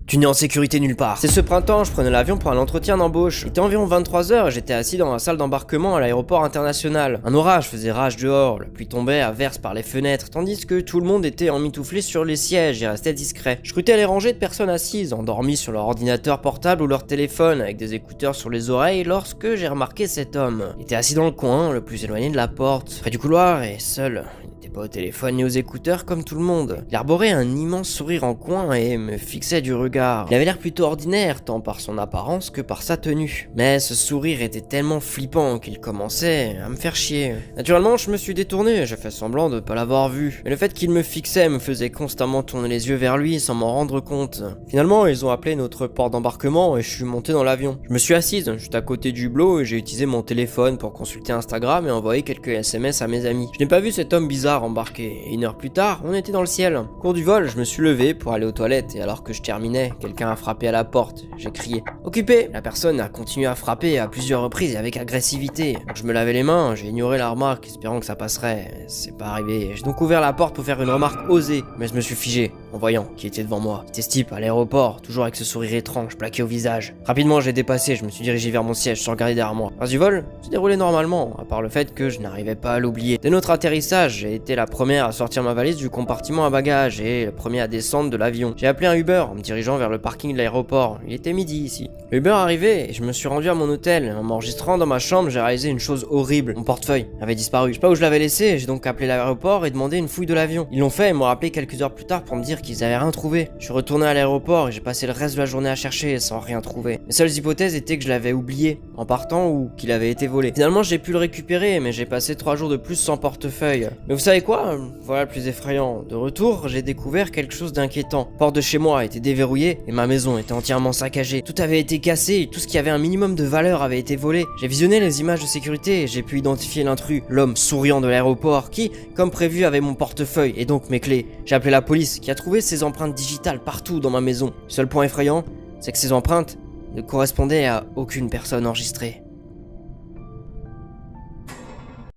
Tu n'es en sécurité nulle part. C'est ce printemps, je prenais l'avion pour un entretien d'embauche. Il était environ 23h et j'étais assis dans la salle d'embarquement à l'aéroport international. Un orage faisait rage dehors, la pluie tombait à verse par les fenêtres, tandis que tout le monde était emmitouflé sur les sièges et restait discret. Je scrutais les rangées de personnes assises, endormies sur leur ordinateur portable ou leur téléphone, avec des écouteurs sur les oreilles, lorsque j'ai remarqué cet homme. Il était assis dans le coin, le plus éloigné de la porte, près du couloir et seul. Il n'était pas au téléphone ni aux écouteurs comme tout le monde. Il arborait un immense sourire en coin et me fixait du regard. Il avait l'air plutôt ordinaire, tant par son apparence que par sa tenue. Mais ce sourire était tellement flippant qu'il commençait à me faire chier. Naturellement, je me suis détourné, j'ai fait semblant de pas l'avoir vu. Mais le fait qu'il me fixait me faisait constamment tourner les yeux vers lui sans m'en rendre compte. Finalement, ils ont appelé notre port d'embarquement et je suis monté dans l'avion. Je me suis assise juste à côté du hublot et j'ai utilisé mon téléphone pour consulter Instagram et envoyer quelques SMS à mes amis. Je n'ai pas vu cet homme bizarre embarqué. Et 1 heure plus tard, on était dans le ciel. Au cours du vol, je me suis levé pour aller aux toilettes et alors que je terminais, quelqu'un a frappé à la porte. J'ai crié « Occupé !» La personne a continué à frapper à plusieurs reprises et avec agressivité. Donc je me lavais les mains, j'ai ignoré la remarque, espérant que ça passerait. C'est pas arrivé. J'ai donc ouvert la porte pour faire une remarque osée, mais je me suis figé en voyant qui était devant moi. C'était ce type à l'aéroport, toujours avec ce sourire étrange plaqué au visage. Rapidement, j'ai dépassé, je me suis dirigé vers mon siège sans regarder derrière moi. Le reste du vol se déroulait normalement, à part le fait que je n'arrivais pas à l'oublier. Dès notre atterrissage, j'ai été la première à sortir ma valise du compartiment à bagages et le premier à descendre de l'avion. J'ai appelé un Uber en me dirigeant vers le parking de l'aéroport. Il était midi ici. Le Uber arrivait et je me suis rendu à mon hôtel. En m'enregistrant dans ma chambre, j'ai réalisé une chose horrible. Mon portefeuille avait disparu. Je sais pas où je l'avais laissé, j'ai donc appelé l'aéroport et demandé une fouille de l'avion. Ils l'ont fait et m'ont rappelé quelques heures plus tard pour me dire qu'ils avaient rien trouvé. Je suis retourné à l'aéroport et j'ai passé le reste de la journée à chercher sans rien trouver. Les seules hypothèses étaient que je l'avais oublié en partant ou qu'il avait été volé. Finalement, j'ai pu le récupérer, mais j'ai passé 3 jours de plus sans portefeuille. Mais vous savez quoi? Voilà le plus effrayant. De retour, j'ai découvert quelque chose d'inquiétant. La porte de chez moi était déverrouillée et ma maison était entièrement saccagée. Tout avait été cassé et tout ce qui avait un minimum de valeur avait été volé. J'ai visionné les images de sécurité et j'ai pu identifier l'intrus, l'homme souriant de l'aéroport qui, comme prévu, avait mon portefeuille et donc mes clés. J'ai appelé la police qui a trouvé ces empreintes digitales partout dans ma maison. Le seul point effrayant, c'est que ces empreintes ne correspondaient à aucune personne enregistrée.